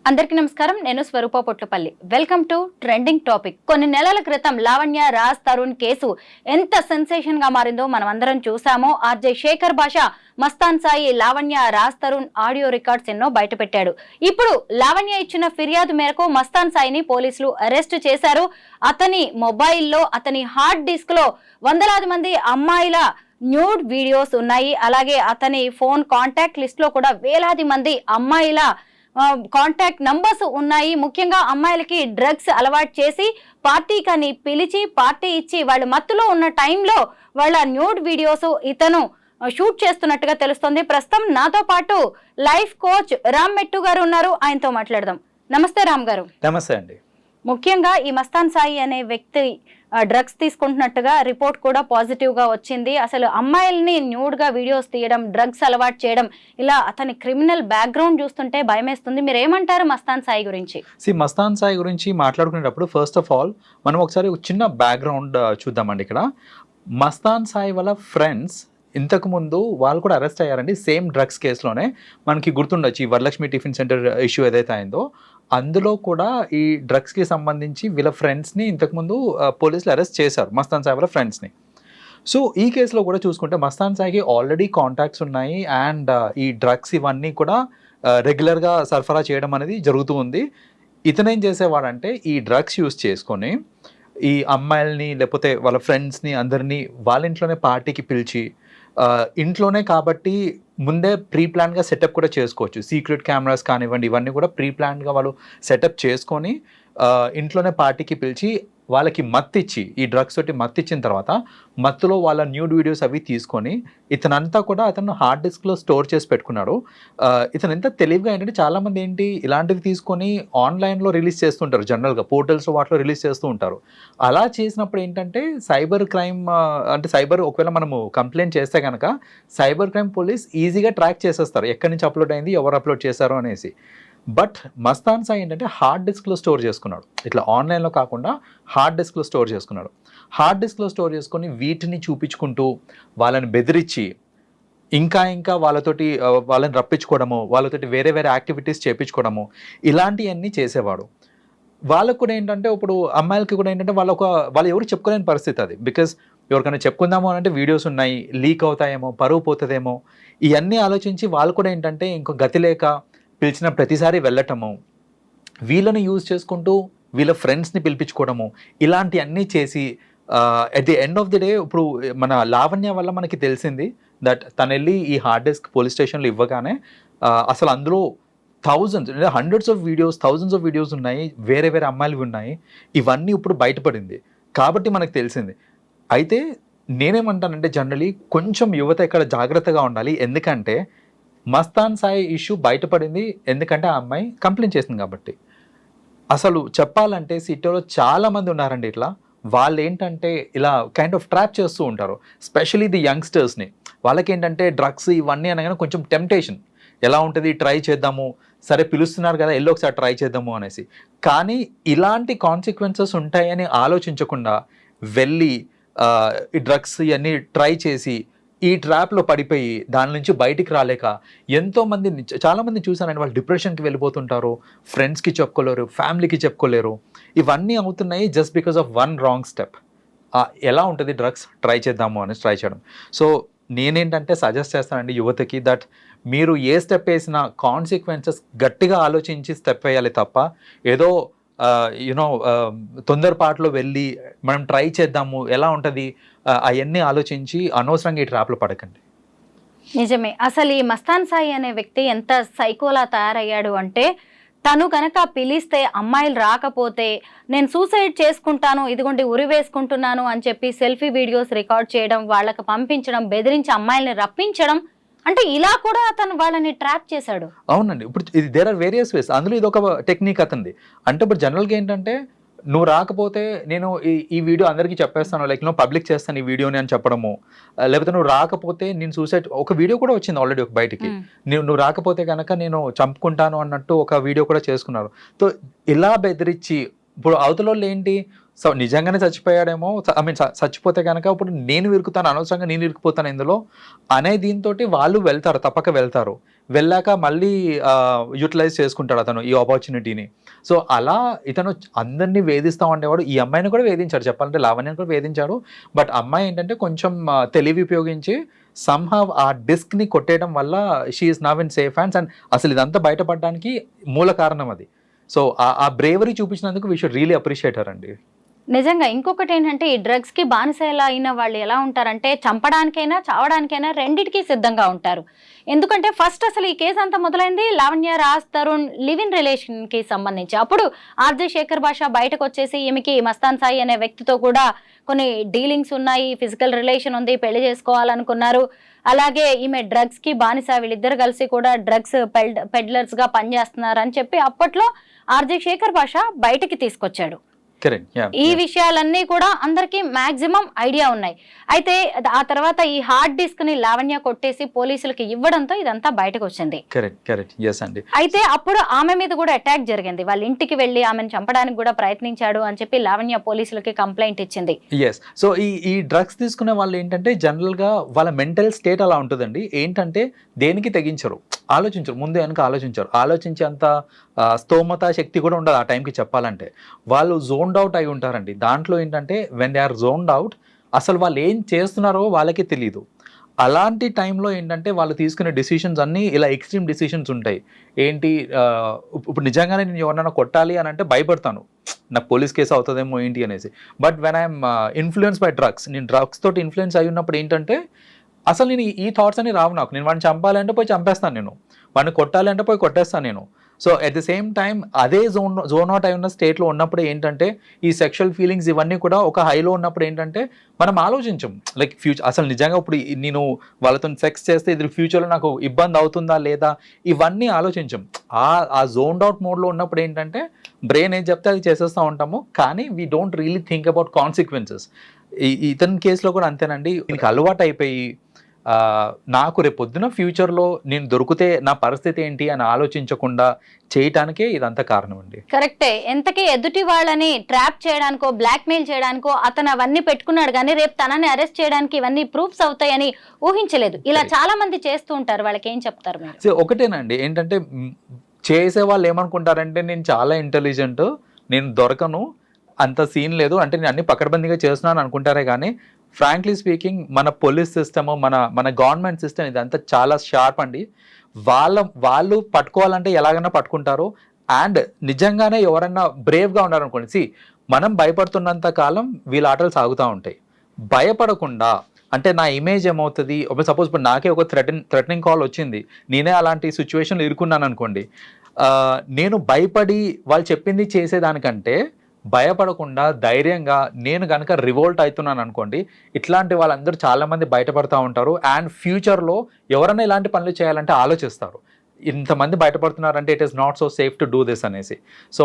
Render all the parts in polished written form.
అందరికీ నమస్కారం. నేను Swaroopa Potlapalli. Welcome to trending topic. కొన్ని నెలల క్రితం లావణ్య రాజ్ తరుణ్ కేసు ఎంత సెన్సేషన్ గా మారిందో మనం అందరం చూసామో. RJ Shekhar Basha, Mastan Sai, Lavanya Raj Tarun audio records ఎన్నో బయటపెట్టాడు. ఇప్పుడు లావణ్య ఇచ్చిన ఫిర్యాదు మేరకు మస్తాన్ సాయిని పోలీసులు అరెస్ట్ చేశారు. అతని మొబైల్లో, అతని హార్డ్ డిస్క్ లో వందలాది మంది అమ్మాయిల న్యూడ్ వీడియోస్ ఉన్నాయి. అలాగే అతని ఫోన్ కాంటాక్ట్ లిస్ట్ లో కూడా వేలాది మంది అమ్మాయిల కాంటాక్ట్ నంబర్స్ ఉన్నాయి. ముఖ్యంగా అమ్మాయిలకి డ్రగ్స్ అలవాటు చేసి పార్టీకని పిలిచి పార్టీ ఇచ్చి వాళ్ళు మత్తులో ఉన్న టైంలో వాళ్ళ న్యూడ్ వీడియోస్ ఇతను షూట్ చేస్తున్నట్టుగా తెలుస్తుంది. ప్రస్తుతం నాతో పాటు లైఫ్ కోచ్ రామ్ మెట్టు గారు ఉన్నారు. ఆయనతో మాట్లాడదాం. నమస్తే రామ్ గారు. నమస్తే అండి. ముఖ్యంగా ఈ మస్తాన్ సాయి అనే వ్యక్తి డ్రగ్స్ తీసుకుంటున్నట్టుగా రిపోర్ట్ కూడా పాజిటివ్ గా వచ్చింది. అసలు అమ్మాయిల్ని న్యూడ్ గా వీడియోస్ తీయడం, డ్రగ్స్ అలవాటు చేయడం, ఇలా అతని క్రిమినల్ బ్యాక్గ్రౌండ్ చూస్తుంటే భయమేస్తుంది. మీరు ఏమంటారు మస్తాన్ సాయి గురించి? మస్తాన్ సాయి గురించి మాట్లాడుకునేటప్పుడు ఫస్ట్ ఆఫ్ ఆల్ మనం ఒకసారి ఒక చిన్న బ్యాక్గ్రౌండ్ చూద్దామండి. ఇక్కడ మస్తాన్ సాయి వాళ్ళ ఫ్రెండ్స్ ఇంతకు ముందు వాళ్ళు కూడా అరెస్ట్ అయ్యారండి. సేమ్ డ్రగ్స్ కేసులోనే మనకి గుర్తుండొచ్చు, ఈ వరలక్ష్మి టిఫిన్ సెంటర్ ఇష్యూ ఏదైతే అయిందో అందులో కూడా ఈ డ్రగ్స్కి సంబంధించి వీళ్ళ ఫ్రెండ్స్ని ఇంతకుముందు పోలీసులు అరెస్ట్ చేశారు, మస్తాన్ సాయి వాళ్ళ ఫ్రెండ్స్ని. సో ఈ కేసులో కూడా చూసుకుంటే మస్తాన్ సాయికి ఆల్రెడీ కాంటాక్ట్స్ ఉన్నాయి అండ్ ఈ డ్రగ్స్ ఇవన్నీ కూడా రెగ్యులర్గా సరఫరా చేయడం అనేది జరుగుతూ ఉంది. ఇతనేం చేసేవాడంటే ఈ డ్రగ్స్ యూస్ చేసుకొని ఈ అమ్మాయిల్ని లేకపోతే వాళ్ళ ఫ్రెండ్స్ని అందరినీ వాళ్ళ ఇంట్లోనే పార్టీకి పిలిచి, ఇంట్లోనే కాబట్టి ముందే ప్రీ ప్లాన్గా సెటప్ కూడా చేసుకోవచ్చు. సీక్రెట్ కెమెరాస్ కానివ్వండి, ఇవన్నీ కూడా ప్రీ ప్లాన్గా వాళ్ళు సెటప్ చేసుకొని ఇంట్లోనే పార్టీకి పిలిచి వాళ్ళకి మత్తిచ్చి, ఈ డ్రగ్స్ తోటి మత్తిచ్చిన తర్వాత మత్తులో వాళ్ళ న్యూడ్ వీడియోస్ అవి తీసుకొని ఇతనంతా కూడా అతను హార్డ్ డిస్క్లో స్టోర్ చేసి పెట్టుకున్నాడు. ఇతను ఎంత తెలివిగా ఏంటంటే చాలామంది ఏంటి ఇలాంటివి తీసుకొని ఆన్లైన్లో రిలీజ్ చేస్తుంటారు, జనరల్గా పోర్టల్స్ వాటిలో రిలీజ్ చేస్తూ ఉంటారు. అలా చేసినప్పుడు ఏంటంటే సైబర్ క్రైమ్ అంటే ఒకవేళ మనము కంప్లైంట్ చేస్తే కనుక సైబర్ క్రైమ్ పోలీస్ ఈజీగా ట్రాక్ చేసేస్తారు ఎక్కడి నుంచి అప్లోడ్ అయింది, ఎవరు అప్లోడ్ చేశారు అనేసి. బట్ మస్తాన్ సాయి ఏంటంటే హార్డ్ డిస్క్లో స్టోర్ చేసుకున్నాడు. ఇట్లా ఆన్లైన్లో కాకుండా హార్డ్ డిస్క్లో స్టోర్ చేసుకున్నాడు. హార్డ్ డిస్క్లో స్టోర్ చేసుకొని వీటిని చూపించుకుంటూ వాళ్ళని బెదిరించి ఇంకా వాళ్ళని రప్పించుకోవడము, వాళ్ళతోటి వేరే యాక్టివిటీస్ చేయించుకోవడము, ఇలాంటివన్నీ చేసేవాడు. వాళ్ళకు కూడా ఏంటంటే ఇప్పుడు అమ్మాయిలకి కూడా ఏంటంటే వాళ్ళు ఎవరు చెప్పుకోలేని పరిస్థితి అది. బికాజ్ ఎవరికైనా చెప్పుకుందాము అని అంటే వీడియోస్ ఉన్నాయి, లీక్ అవుతాయేమో, పరువు పోతుందేమో, ఇవన్నీ ఆలోచించి వాళ్ళు కూడా ఏంటంటే ఇంకో గతి లేక పిలిచిన ప్రతిసారి వెళ్ళటము, వీళ్ళని యూజ్ చేసుకుంటూ వీళ్ళ ఫ్రెండ్స్ని పిలిపించుకోవడము, ఇలాంటివన్నీ చేసి at the end of the day ఇప్పుడు మన లావణ్య వల్ల మనకి తెలిసింది దట్ తను వెళ్ళి ఈ హార్డ్ డిస్క్ పోలీస్ స్టేషన్లో ఇవ్వగానే అసలు అందులో హండ్రెడ్స్ ఆఫ్ వీడియోస్ ఉన్నాయి, వేరే అమ్మాయిలు ఉన్నాయి. ఇవన్నీ ఇప్పుడు బయటపడింది కాబట్టి మనకు తెలిసింది. అయితే నేనేమంటానంటే జనరలీ కొంచెం యువత ఇక్కడ జాగ్రత్తగా ఉండాలి. ఎందుకంటే మస్తాన్ సాయి ఇష్యూ బయటపడింది ఎందుకంటే ఆ అమ్మాయి కంప్లైంట్ చేసింది కాబట్టి. అసలు చెప్పాలంటే సిటీలో చాలామంది ఉన్నారండి ఇట్లా. వాళ్ళు ఏంటంటే ఇలా కైండ్ ఆఫ్ ట్రాప్ చేస్తూ ఉంటారు, స్పెషలీ ది యంగ్స్టర్స్ని. వాళ్ళకి ఏంటంటే డ్రగ్స్ ఇవన్నీ అనగానే కొంచెం టెంప్టేషన్, ఎలా ఉంటుంది ట్రై చేద్దాము, సరే పిలుస్తున్నారు కదా వెళ్ళి ఒకసారి ట్రై చేద్దాము అనేసి. కానీ ఇలాంటి కాన్సిక్వెన్సెస్ ఉంటాయని ఆలోచించకుండా వెళ్ళి ఈ డ్రగ్స్ ఇవన్నీ ట్రై చేసి ఈ ట్రాప్లో పడిపోయి దాని నుంచి బయటికి రాలేక చాలామంది చూసానండి, వాళ్ళు డిప్రెషన్కి వెళ్ళిపోతుంటారు, ఫ్రెండ్స్కి చెప్పుకోలేరు, ఫ్యామిలీకి చెప్పుకోలేరు. ఇవన్నీ అవుతున్నాయి just because of one wrong step. ఎలా ఉంటుంది డ్రగ్స్ ట్రై చేద్దాము అని ట్రై చేయడం. సో నేనేంటంటే సజెస్ట్ చేస్తానండి యువతకి దట్ మీరు ఏ స్టెప్ వేసినా కాన్సిక్వెన్సెస్ గట్టిగా ఆలోచించి స్టెప్ వేయాలి తప్ప ఏదో తొందరపాటులో వెళ్ళి మనం ట్రై చేద్దాము ఎలా ఉంటుంది అవన్నీ ఆలోచించి అనవసరంగా ఈ ట్రాప్లో పడకండి. నిజమే. అసలు ఈ మస్తాన్ సాయి అనే వ్యక్తి ఎంత సైకోలా తయారయ్యాడు అంటే, తను కనుక పిలిస్తే అమ్మాయిలు రాకపోతే నేను సూసైడ్ చేసుకుంటాను, ఇదిగోండి ఉరి వేసుకుంటున్నాను అని చెప్పి సెల్ఫీ వీడియోస్ రికార్డ్ చేయడం, వాళ్ళకి పంపించడం, బెదిరించి అమ్మాయిల్ని రప్పించడం, అంటే ఇలా కూడా అతను వాళ్ళని ట్రాప్ చేశాడు. అవునండి. ఇప్పుడు దేర్ ఆర్ వేరియస్ వేస్. అందులో ఇది ఒక టెక్నిక్ అతనిది. అంటే ఇప్పుడు జనరల్గా ఏంటంటే నువ్వు రాకపోతే నేను ఈ వీడియో అందరికీ చెప్పేస్తాను, లైక్ నువ్వు పబ్లిక్ చేస్తాను ఈ వీడియోని అని చెప్పడము, లేకపోతే నువ్వు రాకపోతే నేను సూసైడ్, ఒక వీడియో కూడా వచ్చింది ఆల్రెడీ ఒక బయటికి, నువ్వు రాకపోతే కనుక నేను చంపుకుంటాను అన్నట్టు ఒక వీడియో కూడా చేసుకున్నారు. సో ఇలా బెదిరించి ఇప్పుడు అవతల వాళ్ళు ఏంటి, సో నిజంగానే చచ్చిపోయాడేమో, ఐ మీన్ చచ్చిపోతే కనుక ఇప్పుడు నేను ఇరుకుతాను, అనవసరంగా నేను ఇరుకుపోతాను ఇందులో అనే దీంతో వాళ్ళు వెళ్తారు, తప్పక వెళ్తారు. వెళ్ళాక మళ్ళీ యూటిలైజ్ చేసుకుంటాడు అతను ఈ ఆపర్చునిటీని. సో అలా ఇతను అందరినీ వేధిస్తూ ఉండేవాడు. ఈ అమ్మాయిని కూడా వేధించాడు, చెప్పాలంటే లావణ్యని కూడా వేధించాడు. బట్ అమ్మాయి ఏంటంటే కొంచెం తెలివి ఉపయోగించి సమ్హావ్ ఆ డిస్క్ని కొట్టేయడం వల్ల she is now in safe hands. And అసలు ఇదంతా బయటపడడానికి మూల కారణం అది. సో ఆ బ్రేవరీ చూపించినందుకు we should really appreciate her అండి. నిజంగా ఇంకొకటి ఏంటంటే ఈ డ్రగ్స్ కి బానిసల అయిన వాళ్ళు ఎలా ఉంటారంటే చంపడానికైనా చావడానికైనా రెండిటికి సిద్ధంగా ఉంటారు. ఎందుకంటే ఫస్ట్ అసలు ఈ కేసు అంతా మొదలైంది Lavanya Raj Tarun live in relation కి సంబంధించి. అప్పుడు ఆర్జే శేఖర్ భాష బయటకు వచ్చేసి ఈమెకి మస్తాన్ సాయి అనే వ్యక్తితో కూడా కొన్ని డీలింగ్స్ ఉన్నాయి, ఫిజికల్ రిలేషన్ ఉంది, పెళ్లి చేసుకోవాలనుకున్నారు. అలాగే ఈమె డ్రగ్స్ కి బానిస, వీళ్ళిద్దరు కలిసి కూడా డ్రగ్స్ పెడ్లర్స్ గా పనిచేస్తున్నారు అని చెప్పి అప్పట్లో ఆర్జే శేఖర్ భాష బయటకి తీసుకొచ్చాడు. ఈ విషయాలన్నీ కూడా అందరికి మాక్సిమం ఐడియా ఉన్నాయి. అయితే ఆ తర్వాత ఈ హార్డ్ డిస్క్ ని లావణ్య కొట్టేసి పోలీసులకి ఇవ్వడంతో ఇదంతా బయటకు వచ్చింది. అయితే అప్పుడు ఆమె మీద కూడా అటాక్ జరిగింది. వాళ్ళ ఇంటికి వెళ్లి ఆమెను చంపడానికి కూడా ప్రయత్నించాడు అని చెప్పి లావణ్య పోలీసులకి కంప్లైంట్ ఇచ్చింది. సో ఈ డ్రగ్స్ తీసుకునే వాళ్ళు ఏంటంటే జనరల్ గా వాళ్ళ మెంటల్ స్టేట్ అలా ఉంటుందండి. ఏంటంటే దేనికి తెగించరు, ఆలోచించరు, ముందు వెనక ఆలోచించరు, ఆలోచించే అంత స్తోమత శక్తి కూడా ఉండదు ఆ టైంకి. చెప్పాలంటే వాళ్ళు జోన్డ్ అవుట్ అయి ఉంటారండి. దాంట్లో ఏంటంటే when they are zoned out అసలు వాళ్ళు ఏం చేస్తున్నారో వాళ్ళకే తెలియదు. అలాంటి టైంలో ఏంటంటే వాళ్ళు తీసుకునే డిసిషన్స్ అన్నీ ఇలా ఎక్స్ట్రీమ్ డిసిషన్స్ ఉంటాయి. ఏంటి ఇప్పుడు నిజంగానే నేను ఎవరినైనా కొట్టాలి అని అంటే భయపడతాను, నాకు పోలీస్ కేసు అవుతుందేమో ఏంటి అనేసి. But when I'm influence by drugs, నేను డ్రగ్స్ తోటి ఇన్ఫ్లుయెన్స్ అయి ఉన్నప్పుడు ఏంటంటే అసలు నేను ఈ థాట్స్ అని రావు నాకు. నేను వాడిని చంపాలంటే పోయి చంపేస్తాను, నేను వాడిని కొట్టాలి అంటే పోయి కొట్టేస్తాను నేను. So at the same time అదే జోన్ అవుట్ అయి ఉన్న స్టేట్లో ఉన్నప్పుడు ఏంటంటే ఈ సెక్షువల్ ఫీలింగ్స్ ఇవన్నీ కూడా ఒక హైలో ఉన్నప్పుడు ఏంటంటే మనం ఆలోచించం, లైక్ ఫ్యూచర్ అసలు నిజంగా ఇప్పుడు నేను వాళ్ళతో సెక్స్ చేస్తే ఇది ఫ్యూచర్లో నాకు ఇబ్బంది అవుతుందా లేదా, ఇవన్నీ ఆలోచించం. ఆ జోన్డ్ అవుట్ మోడ్లో ఉన్నప్పుడు ఏంటంటే బ్రెయిన్ ఏం చెప్తే అది చేసేస్తూ ఉంటాము, కానీ we don't really think about consequences. ఇతని కేసులో కూడా అంతేనండి. దీనికి అలవాటు అయిపోయి నాకు రేపు పొద్దున ఫ్యూచర్లో నేను దొరికితే నా పరిస్థితి ఏంటి అని ఆలోచించకుండా చేయటానికే ఇదంతా కారణం అండి. కరెక్టే. ఎంతకీ ఎదుటి వాళ్ళని ట్రాప్ చేయడానికో బ్లాక్ మెయిల్ చేయడానికో అతను అవన్నీ పెట్టుకున్నాడు, కానీ రేపు తనని అరెస్ట్ చేయడానికి ఇవన్నీ ప్రూఫ్స్ అవుతాయని ఊహించలేదు. ఇలా చాలా మంది చేస్తూ ఉంటారు. వాళ్ళకి ఏం చెప్తారు మీరు? సో ఒకటేనండి, ఏంటంటే చేసే వాళ్ళు ఏమనుకుంటారంటే నేను చాలా ఇంటెలిజెంట్, నేను దొరకను, అంత సీన్ లేదు, అంటే నేను అన్ని పకడ్బందీగా చేస్తున్నాను అనుకుంటారే. కానీ ఫ్రాంక్లీ స్పీకింగ్ మన పోలీస్ సిస్టమ్, మన గవర్నమెంట్ సిస్టమ్ ఇదంతా చాలా షార్ప్ అండి. వాళ్ళు పట్టుకోవాలంటే ఎలాగైనా పట్టుకుంటారు. అండ్ నిజంగానే ఎవరన్నా బ్రేవ్గా ఉన్నారనుకోండి, మనం భయపడుతున్నంత కాలం వీళ్ళ ఆటలు సాగుతూ ఉంటాయి. భయపడకుండా అంటే నా ఇమేజ్ ఏమవుతుంది, సపోజ్ ఇప్పుడు నాకే ఒక థ్రెటనింగ్ కాల్ వచ్చింది, నేనే అలాంటి సిచ్యువేషన్లో ఇరుక్కున్నాను అనుకోండి, నేను భయపడి వాళ్ళు చెప్పింది చేసేదానికంటే భయపడకుండా ధైర్యంగా నేను కనుక రివోల్ట్ అవుతున్నాను అనుకోండి, ఇట్లాంటి వాళ్ళందరూ చాలామంది బయటపడుతూ ఉంటారు. అండ్ ఫ్యూచర్లో ఎవరైనా ఇలాంటి పనులు చేయాలంటే ఆలోచిస్తారు, ఇంతమంది బయటపడుతున్నారంటే it is not so safe to do this అనేసి. సో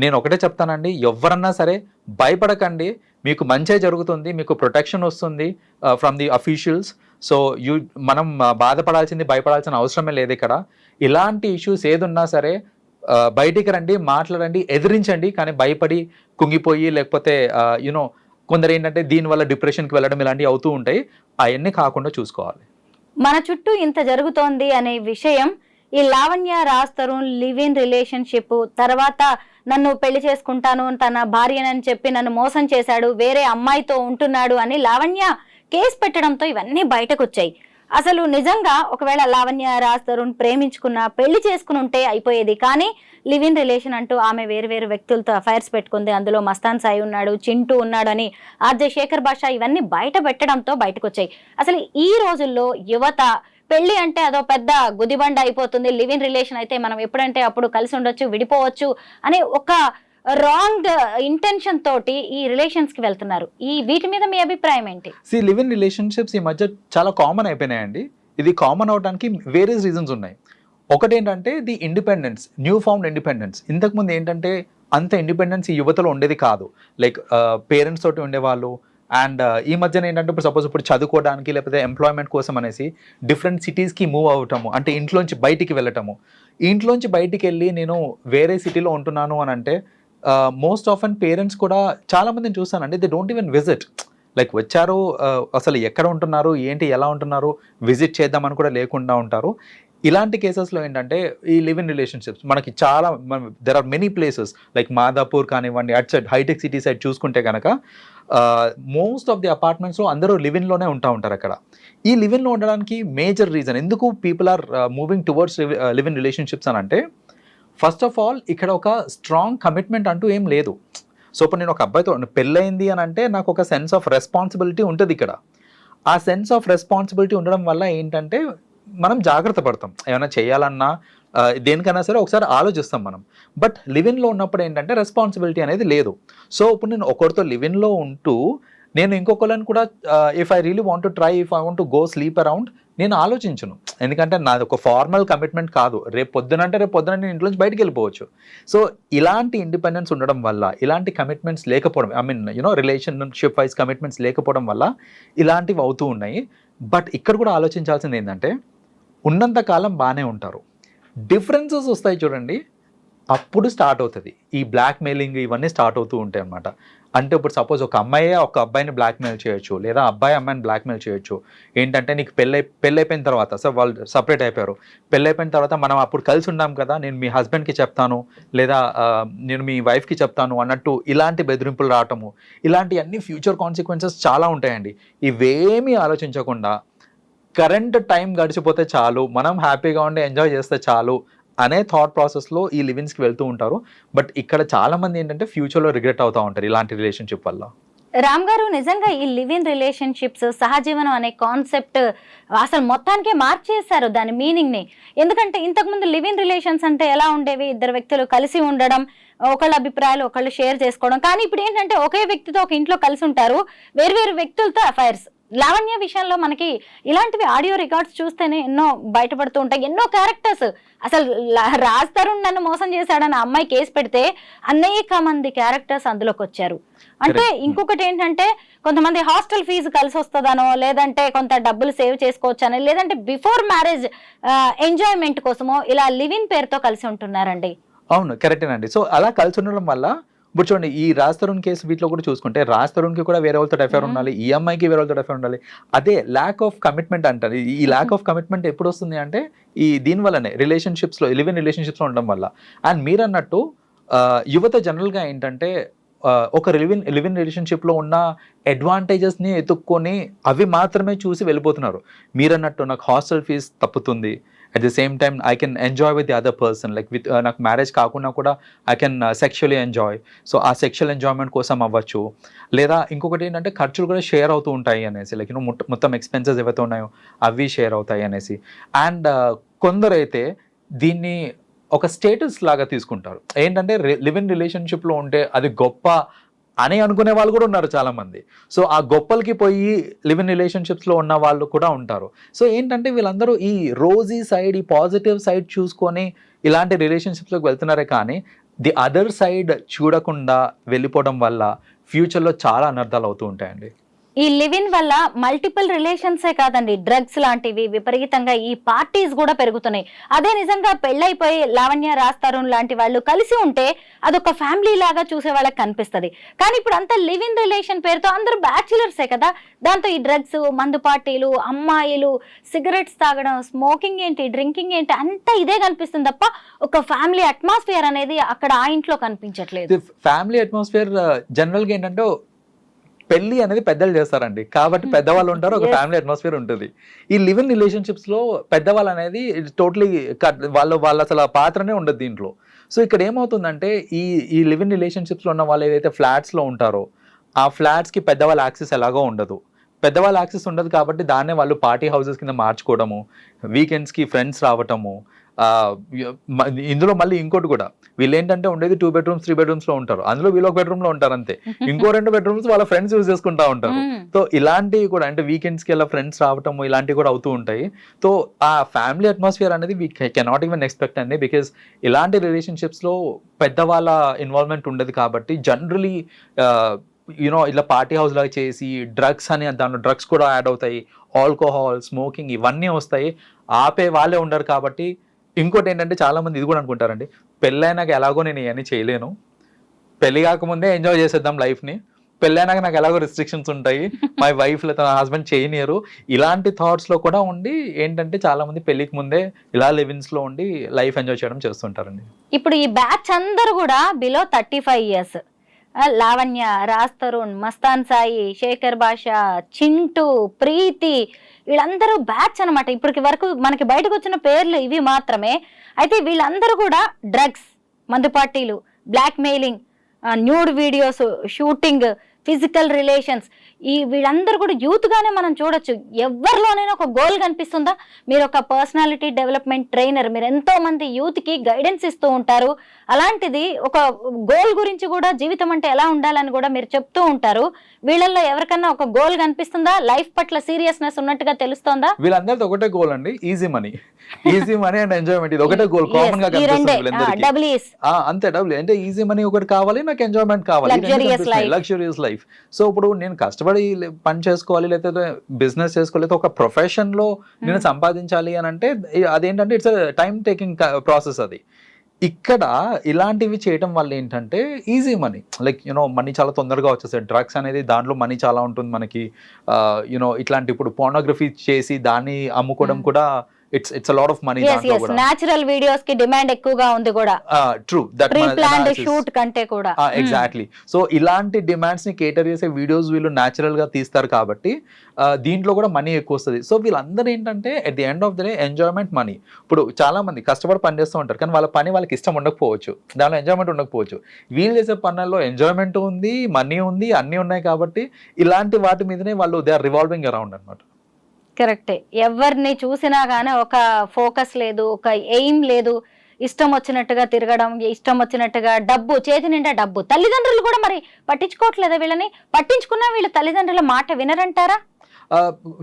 నేను ఒకటే చెప్తానండి, ఎవరన్నా సరే భయపడకండి, మీకు మంచే జరుగుతుంది, మీకు ప్రొటెక్షన్ వస్తుంది ఫ్రమ్ ది అఫీషియల్స్. సో మనం బాధపడాల్సింది భయపడాల్సిన అవసరమే లేదు ఇక్కడ. ఇలాంటి ఇష్యూస్ ఏదున్నా సరే బయటికి రండి, మాట్లాడండి, ఎదిరించండి. కానీ భయపడి కుంగిపోయి లేకపోతే యూనో కొందరు ఏంటంటే దీనివల్ల డిప్రెషన్కి వెళ్ళడం ఇలాంటివి అవుతూ ఉంటాయి. అవన్నీ కాకుండా చూసుకోవాలి. మన చుట్టూ ఇంత జరుగుతోంది అనే విషయం ఈ Lavanya Raj Tarun live in relationship తర్వాత నన్ను పెళ్లి చేసుకుంటాను, తన భార్యనని చెప్పి నన్ను మోసం చేశాడు, వేరే అమ్మాయితో ఉంటున్నాడు అని లావణ్య కేసు పెట్టడంతో ఇవన్నీ బయటకు వచ్చాయి. అసలు నిజంగా ఒకవేళ లావణ్య రాజ్ తరుణ్ ప్రేమించుకున్న పెళ్లి చేసుకుని ఉంటే అయిపోయేది. కానీ లివ్ ఇన్ రిలేషన్ అంటూ ఆమె వేరు వేరు వ్యక్తులతో అఫైర్స్ పెట్టుకుంది. అందులో మస్తాన్ సాయి ఉన్నాడు, చింటూ ఉన్నాడు అని ఆర్జే శేఖర్ భాష ఇవన్నీ బయట పెట్టడంతో బయటకు వచ్చాయి. అసలు ఈ రోజుల్లో యువత పెళ్లి అంటే అదో పెద్ద గుదిబండ అయిపోతుంది, లివ్ ఇన్ రిలేషన్ అయితే మనం ఎప్పుడంటే అప్పుడు కలిసి ఉండొచ్చు, విడిపోవచ్చు అనే ఒక రాంగ్ ఇంటెన్షన్ తోటి ఈ రిలేషన్స్ కి వెళ్తున్నారు. వీటి మీద మీ అభిప్రాయం ఏంటి? లివ్ ఇన్ రిలేషన్షిప్స్ ఈ మధ్య చాలా కామన్ అయిపోయినాయండి. ఇది కామన్ అవడానికి వేరియస్ రీజన్స్ ఉన్నాయి. ఒకటేంటంటే the independence, new found independence. ఇంతకుముందు ఏంటంటే అంత ఇండిపెండెన్స్ ఈ యువతలో ఉండేది కాదు. లైక్ పేరెంట్స్ తోటి ఉండేవాళ్ళు. అండ్ ఈ మధ్యన ఏంటంటే ఇప్పుడు సపోజ్ ఇప్పుడు చదువుకోవడానికి లేకపోతే ఎంప్లాయ్మెంట్ కోసం అనేసి డిఫరెంట్ సిటీస్కి మూవ్ అవటము, అంటే ఇంట్లోంచి బయటికి వెళ్ళటము. ఇంట్లోంచి బయటికి వెళ్ళి నేను వేరే సిటీలో ఉంటున్నాను అని అంటే మోస్ట్ ఆఫెన్ పేరెంట్స్ కూడా చాలా మందిని చూస్తానండి, they don't even visit. Like వచ్చారు, అసలు ఎక్కడ ఉంటున్నారు ఏంటి ఎలా ఉంటున్నారు విజిట్ చేద్దామని కూడా లేకుండా ఉంటారు. ఇలాంటి కేసెస్లో ఏంటంటే ఈ లివ్ ఇన్ రిలేషన్షిప్స్ మనకి చాలా, there are many places like Madhapur కానివ్వండి, at side Hitec City side చూసుకుంటే కనుక మోస్ట్ ఆఫ్ ది అపార్ట్మెంట్స్లో అందరూ లివ్ ఇన్లోనే ఉంటారు అక్కడ. ఈ లివ్ ఇన్లో ఉండడానికి మేజర్ రీజన్ ఎందుకు people are moving towards live in relationships అని అంటే, ఫస్ట్ ఆఫ్ ఆల్ ఇక్కడ ఒక స్ట్రాంగ్ కమిట్మెంట్ అంటూ ఏం లేదు. సో ఇప్పుడు నేను ఒక అబ్బాయితో పెళ్ళయింది అని అంటే నాకు ఒక సెన్స్ ఆఫ్ రెస్పాన్సిబిలిటీ ఉంటుంది ఇక్కడ. ఆ సెన్స్ ఆఫ్ రెస్పాన్సిబిలిటీ ఉండడం వల్ల ఏంటంటే మనం జాగ్రత్త పడతాం, ఏమైనా చేయాలన్నా దేనికైనా సరే ఒకసారి ఆలోచిస్తాం మనం. బట్ లివిన్లో ఉన్నప్పుడు ఏంటంటే రెస్పాన్సిబిలిటీ అనేది లేదు. సో ఇప్పుడు నేను ఒకరితో లివిన్లో ఉంటూ నేను ఇంకొకరిని కూడా if I really want to try, if I want to go sleep around, నేను ఆలోచించను. ఎందుకంటే నాది ఒక ఫార్మల్ కమిట్మెంట్ కాదు. రేపు పొద్దున నేను ఇంట్లో నుంచి బయటకు వెళ్ళిపోవచ్చు. సో ఇలాంటి ఇండిపెండెన్స్ ఉండడం వల్ల, ఇలాంటి కమిట్మెంట్స్ లేకపోవడం, I mean relationship wise commitments లేకపోవడం వల్ల ఇలాంటివి అవుతూ ఉన్నాయి. బట్ ఇక్కడ కూడా ఆలోచించాల్సింది ఏంటంటే ఉన్నంత కాలం బాగానే ఉంటారు, డిఫరెన్సెస్ వస్తాయి చూడండి, అప్పుడు స్టార్ట్ అవుతుంది ఈ బ్లాక్ మెయిలింగ్, ఇవన్నీ స్టార్ట్ అవుతూ ఉంటాయి అన్నమాట. అంటే ఇప్పుడు సపోజ్ ఒక అమ్మాయి ఒక అబ్బాయిని బ్లాక్మెయిల్ చేయొచ్చు, లేదా అబ్బాయి అమ్మాయిని బ్లాక్మెయిల్ చేయొచ్చు. ఏంటంటే నీకు పెళ్ళైపోయిన తర్వాత, సో వాళ్ళు సపరేట్ అయిపోయారు, పెళ్ళైపోయిన తర్వాత మనం అప్పుడు కలిసి ఉన్నాం కదా, నేను మీ హస్బెండ్కి చెప్తాను లేదా నేను మీ వైఫ్కి చెప్తాను అన్నట్టు ఇలాంటి బెదిరింపులు రావటము, ఇలాంటి అన్ని ఫ్యూచర్ కాన్సిక్వెన్సెస్ చాలా ఉంటాయండి. ఇవేమీ ఆలోచించకుండా కరెంట్ టైం గడిచిపోతే చాలు, మనం హ్యాపీగా ఉండి ఎంజాయ్ చేస్తే చాలు అనే థాట్ ప్రాసెస్లో ఈ లివిన్స్కి వెళ్తూ ఉంటారు. బట్ ఇక్కడ చాలా మంది ఏంటంటే ఫ్యూచర్లో రిగ్రెట్ అవుతూ ఉంటారు ఇలాంటి రిలేషన్షిప్ వల్ల. రామ్ గారు, నిజంగా ఈ లివ్ ఇన్ రిలేషన్షిప్స్, సహజీవనం అనే కాన్సెప్ట్ అసలు మొత్తానికే మార్చేశారు దాని మీనింగ్ని. ఎందుకంటే ఇంతకుముందు లివ్ ఇన్ రిలేషన్స్ అంటే ఎలా ఉండేవి, ఇద్దరు వ్యక్తులు కలిసి ఉండడం, ఒకళ్ళ అభిప్రాయాలు ఒకళ్ళు షేర్ చేసుకోవడం. కానీ ఇప్పుడు ఏంటంటే ఒకే వ్యక్తితో ఒక ఇంట్లో కలిసి ఉంటారు, వేరు వ్యక్తులతో అఫైర్స్. లావణ్య విషయంలో మనకి ఇలాంటివి ఆడియో రికార్డ్స్ చూస్తేనే ఎన్నో బయటపడుతూ ఉంటాయి. ఎన్నో క్యారెక్టర్స్, అసలు రాజ్ తరుణ్ నన్ను మోసం చేశాడని అమ్మాయి కేసు పెడితే అనేక మంది క్యారెక్టర్స్ అందులోకి వచ్చారు. అంటే ఇంకొకటి ఏంటంటే కొంతమంది హాస్టల్ ఫీజు కలిసి వస్తుందనో, లేదంటే కొంత డబ్బులు సేవ్ చేసుకోవచ్చనో, లేదంటే బిఫోర్ మ్యారేజ్ ఎంజాయ్మెంట్ కోసమో ఇలా లివ్ ఇన్ పేరుతో కలిసి ఉంటున్నారండి. అవును, కరెక్టేనండి. సో అలా కలిసి ఉండడం వల్ల ఇప్పుడు చూడండి ఈ రాజ్ తరుణ్ కేసు వీటిలో కూడా చూసుకుంటే రాజ్ తరుణ్కి కూడా వేరే వాళ్ళతో అఫైర్ ఉండాలి, ఈ అమ్మాయికి వేరే వాళ్ళతో అఫైర్ ఉండాలి. అదే ల్యాక్ ఆఫ్ కమిట్మెంట్ అంటారు. ఈ ల్యాక్ ఆఫ్ కమిట్మెంట్ ఎప్పుడు వస్తుంది అంటే ఈ దీనివల్లనే రిలేషన్షిప్స్లో, లివ్ ఇన్ రిలేషన్షిప్స్లో ఉండడం వల్ల. అండ్ మీరు అన్నట్టు యువత జనరల్గా ఏంటంటే ఒక లివ్ ఇన్ రిలేషన్షిప్లో ఉన్న అడ్వాంటేజెస్ని ఎత్తుక్కొని అవి మాత్రమే చూసి వెళ్ళిపోతున్నారు. మీరు అన్నట్టు నాకు హాస్టల్ ఫీజ్ తప్పుతుంది, at the same time I can enjoy with the other person, like with నాకు మ్యారేజ్ కాకుండా కూడా I can sexually enjoy. So ఆ సెక్షువల్ ఎంజాయ్మెంట్ కోసం అవ్వచ్చు. లేదా ఇంకొకటి ఏంటంటే ఖర్చులు కూడా షేర్ అవుతూ ఉంటాయి అనేసి, లైక్ మొత్తం ఎక్స్పెన్సెస్ ఏవైతే ఉన్నాయో అవి షేర్ అవుతాయి అనేసి. అండ్ కొందరైతే దీన్ని ఒక స్టేటస్ లాగా తీసుకుంటారు. ఏంటంటే లివ్ ఇన్ రిలేషన్షిప్లో ఉంటే అది గొప్ప అని అనుకునే వాళ్ళు కూడా ఉన్నారు చాలామంది. సో ఆ గొప్పలకి పోయి లివ్ ఇన్ రిలేషన్షిప్స్లో ఉన్న వాళ్ళు కూడా ఉంటారు. సో ఏంటంటే వీళ్ళందరూ ఈ రోజీ సైడ్, ఈ పాజిటివ్ సైడ్ చూసుకొని ఇలాంటి రిలేషన్షిప్స్లోకి వెళ్తున్నారే కానీ ది అదర్ సైడ్ చూడకుండా వెళ్ళిపోవడం వల్ల ఫ్యూచర్లో చాలా అనర్థాలు అవుతూ ఉంటాయండి. ఈ లివ్ ఇన్ వల్ల మల్టిపుల్ రిలేషన్సే కాదండి, డ్రగ్స్ లాంటివి విపరీతంగా, ఈ పార్టీస్ కూడా పెరుగుతున్నాయి. అదే నిజంగా పెళ్ళైపోయి లావణ్య, రాజ్ తరుణ్ లాంటి వాళ్ళు కలిసి ఉంటే అదొక ఫ్యామిలీ లాగా చూసే వాళ్ళకి కనిపిస్తుంది. కానీ ఇప్పుడు అంతా లివ్ ఇన్ రిలేషన్ పేరుతో అందరూ బ్యాచులర్సే కదా, దాంతో ఈ డ్రగ్స్, మందు పార్టీలు, అమ్మాయిలు, సిగరెట్స్ తాగడం, స్మోకింగ్ ఏంటి, డ్రింకింగ్ ఏంటి, అంతా ఇదే కనిపిస్తుంది తప్ప ఒక ఫ్యామిలీ అట్మాస్ఫియర్ అనేది అక్కడ ఆ ఇంట్లో కనిపించట్లేదు. ఫ్యామిలీ అట్మాస్ఫియర్ జనరల్గా ఏంటంటే పెళ్లి అనేది పెద్దలు చేస్తారండి, కాబట్టి పెద్దవాళ్ళు ఉంటారు, ఒక ఫ్యామిలీ అట్మాస్ఫియర్ ఉంటుంది. ఈ లివ్ ఇన్ రిలేషన్షిప్స్లో పెద్దవాళ్ళు అనేది టోటలీ వాళ్ళ అసలు ఆ పాత్రనే ఉండదు దీంట్లో. సో ఇక్కడ ఏమవుతుందంటే ఈ లివ్ ఇన్ రిలేషన్షిప్స్లో ఉన్న వాళ్ళు ఏదైతే ఫ్లాట్స్లో ఉంటారో ఆ ఫ్లాట్స్కి పెద్దవాళ్ళ యాక్సెస్ ఎలాగో ఉండదు. పెద్దవాళ్ళ యాక్సెస్ ఉండదు కాబట్టి దాన్నే వాళ్ళు పార్టీ హౌసెస్ కింద మార్చుకోవడము, వీకెండ్స్కి ఫ్రెండ్స్ రావటము, ఇందులో మళ్ళీ ఇంకోటి కూడా, వీళ్ళు ఏంటంటే ఉండేది 2 bedrooms 3 bedrooms లో ఉంటారు, అందులో వీళ్ళు ఒక బెడ్రూమ్ లో ఉంటారు అంతే, ఇంకో 2 bedrooms వాళ్ళ ఫ్రెండ్స్ యూజ్ చేసుకుంటా ఉంటారు. సో ఇలాంటివి కూడా అంటే వీకెండ్స్ కి ఇలా ఫ్రెండ్స్ రావటము ఇలాంటివి కూడా అవుతూ ఉంటాయి. సో ఆ ఫ్యామిలీ అట్మాస్ఫియర్ అనేది వీ కెనాట్ ఈవెన్ ఎక్స్పెక్ట్ అండి, బికాస్ ఇలాంటి రిలేషన్షిప్స్ లో పెద్దవాళ్ళ ఇన్వాల్వ్మెంట్ ఉండదు కాబట్టి జనరలీ యూనో ఇలా పార్టీ హౌస్ లాగా చేసి డ్రగ్స్ అని, దాంట్లో డ్రగ్స్ కూడా యాడ్ అవుతాయి, ఆల్కహాల్ స్మోకింగ్ ఇవన్నీ వస్తాయి, ఆపే వాళ్ళే ఉండరు కాబట్టి. ఇంకోటి ఏంటంటే చాలా మంది ఇది కూడా అనుకుంటారండి, పెళ్ళైనాక ఎలాగో నేను ఇవన్నీ చేయలేను, పెళ్లి కాకముందే ఎంజాయ్ చేసేద్దాం లైఫ్ని, పెళ్ళైనాక నాకు ఎలాగో రిస్ట్రిక్షన్స్ ఉంటాయి, మై వైఫ్ లేదా నా హస్బెండ్ చేయనియరు, ఇలాంటి థాట్స్లో కూడా ఉండి ఏంటంటే చాలా మంది పెళ్లికి ముందే ఇలా లివిన్స్లో ఉండి లైఫ్ ఎంజాయ్ చేయడం చేస్తుంటారండి. ఇప్పుడు ఈ బ్యాచ్ అందరూ కూడా బిలో 35 years, లావణ్య, రాజ్ తరుణ్, మస్తాన్ సాయి, శేఖర్ భాష, చింటూ, ప్రీతి, వీళ్ళందరూ బ్యాచ్ అనమాట. ఇప్పటికి వరకు మనకి బయటకు వచ్చిన పేర్లు ఇవి మాత్రమే. అయితే వీళ్ళందరూ కూడా డ్రగ్స్, మందు పార్టీలు, blackmailing, nude videos shooting, physical relations, వీళ్ళందరూ కూడా యూత్ గానే మనం చూడొచ్చు. ఎవరిలోనైనా ఒక గోల్ కనిపిస్తుందా? మీరు ఒక పర్సనాలిటీ డెవలప్మెంట్ ట్రైనర్, మీరు ఎంతో మంది యూత్ కి గైడెన్స్ ఇస్తూ ఉంటారు. అలాంటిది ఒక గోల్ గురించి కూడా, జీవితం అంటే ఎలా ఉండాలని కూడా మీరు చెప్తూ ఉంటారు. వీళ్ళల్లో ఎవరికన్నా ఒక గోల్ కనిపిస్తుందా? లైఫ్ పట్ల సీరియస్నెస్ ఉన్నట్టుగా తెలుస్తోందా? వీళ్ళందరితో ఒకటే గోల్ అండి, easy money, easy money and enjoyment. ఇది ఒకటే గోల్ కామన్ గా కనిపిస్తుంది. అంతే, డబుల్ అంటే ఈజీ మనీ ఒకటి కావాలి, నాకు ఎంజాయ్మెంట్ కావాలి, లగ్జరియస్ లైఫ్. సో ఇప్పుడు నేను కష్టపడి పని చేసుకోవాలి, లేకపోతే బిజినెస్ చేసుకోవాలి, లేకపోతే ఒక ప్రొఫెషన్ లో నేను సంపాదించాలి అని అంటే అదేంటంటే ఇట్స్ టైం టేకింగ్ ప్రాసెస్. అది ఇక్కడ ఇలాంటివి చేయటం వల్ల ఏంటంటే easy money, like you know money చాలా తొందరగా వచ్చేస్తాయి. డ్రగ్స్ అనేది దాంట్లో మనీ చాలా ఉంటుంది మనకి. యూనో ఇట్లాంటి ఇప్పుడు పోర్నోగ్రఫీ చేసి దాన్ని అమ్ముకోవడం కూడా it's a lot of money. Natural videos ki demand ఎక్కువగా ఉంది కూడా. True, that pre-planned shoot కంటే కూడా. Exactly. So ఇలాంటి డిమాండ్స్ ని కేటర్ చేసే వీడియోస్ వీళ్ళు న్యాచురల్ గా తీస్తారు కాబట్టి దీంట్లో కూడా మనీ ఎక్కువ వస్తుంది. సో వీళ్ళందరూ ఏంటంటే at the end of the day enjoyment money. ఇప్పుడు చాలా మంది కష్టపడి పని చేస్తూ ఉంటారు, కానీ వాళ్ళ పని వాళ్ళకి ఇష్టం ఉండకపోవచ్చు, దానిలో ఎంజాయ్మెంట్ ఉండకపోవచ్చు. వీళ్ళు చేసే పనుల్లో ఎంజాయ్మెంట్ ఉంది, మనీ ఉంది, అన్నీ ఉన్నాయి కాబట్టి ఇలాంటి వాటి మీదనే వాళ్ళు దే ఆర్ రివాల్వింగ్ అరౌండ్ అనమాట. కరెక్టే. ఎవరిని చూసినా గానీ ఒక ఫోకస్ లేదు, ఒక ఎయిమ్ లేదు, ఇష్టం వచ్చినట్టుగా తిరగడం, ఇష్టం వచ్చినట్టుగా డబ్బు, చేతి నిండా డబ్బు. తల్లిదండ్రులు కూడా మరి పట్టించుకోవట్లేదా వీళ్ళని? పట్టించుకున్నా వీళ్ళు తల్లిదండ్రుల మాట వినరంటారా?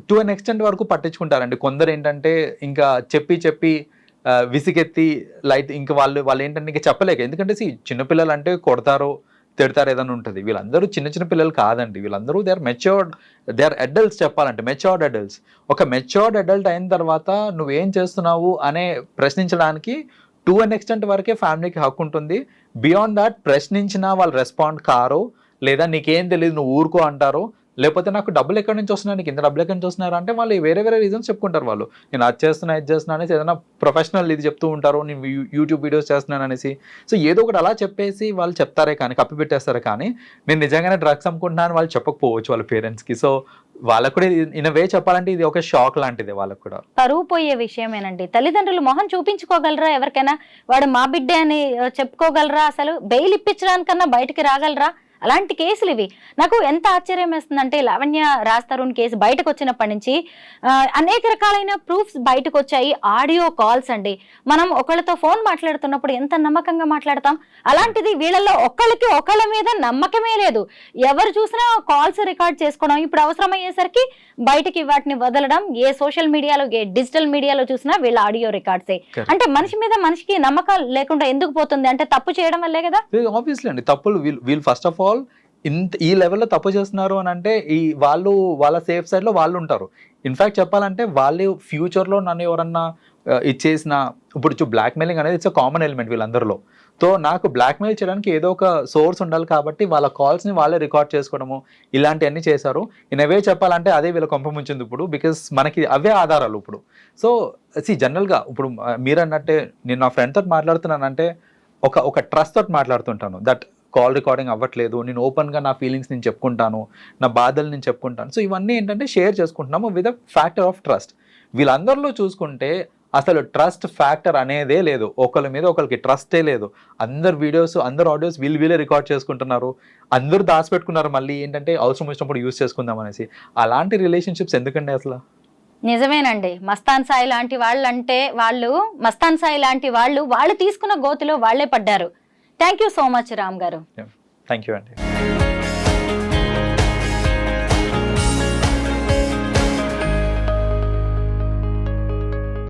టు అన్ ఎక్స్టెంట్ వరకు పట్టించుకుంటారండి. కొందరు ఏంటంటే ఇంకా చెప్పి విసిగెత్తి లైట్ ఇంకా వాళ్ళు ఏంటంటే ఇంకా చెప్పలేక, ఎందుకంటే చిన్నపిల్లలు అంటే కొడతారో తిడతారు ఏదైనా ఉంటుంది. వీళ్ళందరూ చిన్న పిల్లలు కాదండి, వీళ్ళందరూ దే ఆర్ అడల్ట్స్. చెప్పాలంటే మెచ్యూర్డ్ అడల్ట్స్. ఒక మెచ్యూర్డ్ అడల్ట్ అయిన తర్వాత నువ్వేం చేస్తున్నావు అనే ప్రశ్నించడానికి టు అన్ ఎక్స్టెంట్ వరకే ఫ్యామిలీకి హక్కు ఉంటుంది. బియాండ్ దాట్ ప్రశ్నించినా వాళ్ళు రెస్పాండ్ కారో, లేదా నీకేం తెలియదు నువ్వు ఊరుకో అంటారో, లేకపోతే నాకు డబ్బులు ఎక్కడి నుంచి వస్తున్నాయి, నీకు ఇంత డబ్బులు ఎక్కడి నుంచి వస్తున్నారు అంటే వాళ్ళు వేరే రీజన్స్ చెప్పుకుంటారు. వాళ్ళు నేను అది చేస్తున్నా ఇది చేస్తున్నా అనేసి ఏదైనా ప్రొఫెషనల్ ఇది చెప్తూ ఉంటారు, నేను యూట్యూబ్ వీడియోస్ చేస్తున్నాను అనేసి. సో ఏదో ఒకటి అలా చెప్పేసి వాళ్ళు చెప్తారే కానీ, కప్పి పెట్టేస్తారే కానీ నేను నిజంగానే డ్రగ్స్ అమ్ముకుంటున్నాను వాళ్ళు చెప్పకపోవచ్చు వాళ్ళ పేరెంట్స్కి. సో వాళ్ళకు కూడా ఇన్ వే చెప్పాలంటే ఇది ఒక షాక్ లాంటిది వాళ్ళకు కూడా. పరువు పోయే విషయమేనండి. తల్లిదండ్రులు మొహం చూపించుకోగలరా? ఎవరికైనా వాడు మా బిడ్డే అని చెప్పుకోగలరా? అసలు బెయిల్ ఇప్పించడానికన్నా బయటికి రాగలరా? అలాంటి కేసులు ఇవి. నాకు ఎంత ఆశ్చర్యం వేస్తుందంటే లావణ్య, రాజ్ తరుణ్ కేసు బయటకు వచ్చినప్పటి నుంచి అనేక రకాలైన ప్రూఫ్స్ బయటకు వచ్చాయి. ఆడియో కాల్స్ అండి, మనం ఒకళ్ళతో ఫోన్ మాట్లాడుతున్నప్పుడు ఎంత నమ్మకంగా మాట్లాడతాం, అలాంటిది వీళ్ళల్లో ఒకళ్ళ మీద నమ్మకమే లేదు. ఎవరు చూసినా కాల్స్ రికార్డ్ చేసుకోవడం, ఇప్పుడు అవసరమయ్యేసరికి బయటికి వాటిని వదలడం. ఏ సోషల్ మీడియాలో, ఏ డిజిటల్ మీడియాలో చూసినా వీళ్ళ ఆడియో రికార్డ్సే. అంటే మనిషి మీద మనిషికి నమ్మకం లేకుండా ఎందుకు పోతుంది అంటే తప్పు చేయడం వల్లే కదా. ఆబ్వియస్లీ అండి, తప్పులు వీళ్ళు ఫస్ట్ ఆఫ్ ఆల్ ఈ లెవెల్లో తప్పు చేస్తున్నారు అని అంటే వాళ్ళ సేఫ్ సైడ్ లో వాళ్ళు ఉంటారు. ఇన్ఫాక్ట్ చెప్పాలంటే వాళ్ళు ఫ్యూచర్లో నన్ను ఎవరన్నా ఇచ్చేసిన, ఇప్పుడు బ్లాక్ మెయిలింగ్ అనేది ఇట్స్ అ కామన్ ఎలిమెంట్ వీళ్ళందరిలో. సో నాకు బ్లాక్ మెయిల్ చేయడానికి ఏదో ఒక సోర్స్ ఉండాలి కాబట్టి వాళ్ళ కాల్స్ని వాళ్ళే రికార్డ్ చేసుకోవడము ఇలాంటివన్నీ చేశారు. ఇన్ అవే చెప్పాలంటే అదే వీళ్ళ కొంప ముంచింది ఇప్పుడు, బికాస్ మనకి అవే ఆధారాలు ఇప్పుడు. సో జనరల్గా ఇప్పుడు మీరు అన్నట్టే నేను నా ఫ్రెండ్ తోటి మాట్లాడుతున్నానంటే ఒక ట్రస్ట్ తోటి మాట్లాడుతుంటాను. దట్ కాల్ రికార్డింగ్ అవ్వట్లేదు, నేను ఓపెన్గా నా ఫీలింగ్స్ నేను చెప్పుకుంటాను, నా బాధలు నేను చెప్పుకుంటాను. సో ఇవన్నీ ఏంటంటే షేర్ చేసుకుంటున్నాము with a factor of trust. వీళ్ళందరిలో చూసుకుంటే అసలు ట్రస్ట్ ఫ్యాక్టర్ అనేదే లేదు, ఒకరి మీద ఒకరికి ట్రస్టే లేదు. అందరు వీడియోస్, అందరు ఆడియోస్ వీళ్ళే రికార్డ్ చేసుకుంటున్నారు, అందరూ దాచిపెట్టుకున్నారు. మళ్ళీ ఏంటంటే అవసరం వచ్చినప్పుడు యూజ్ చేసుకుందాం అనేసి. అలాంటి రిలేషన్షిప్స్ ఎందుకండి అసలు? నిజమేనండి. మస్తాన్ సాయి లాంటి వాళ్ళు తీసుకున్న గోతిలో వాళ్ళే పడ్డారు. Thank you so much Ram గారు. థ్యాంక్ యూ అండి.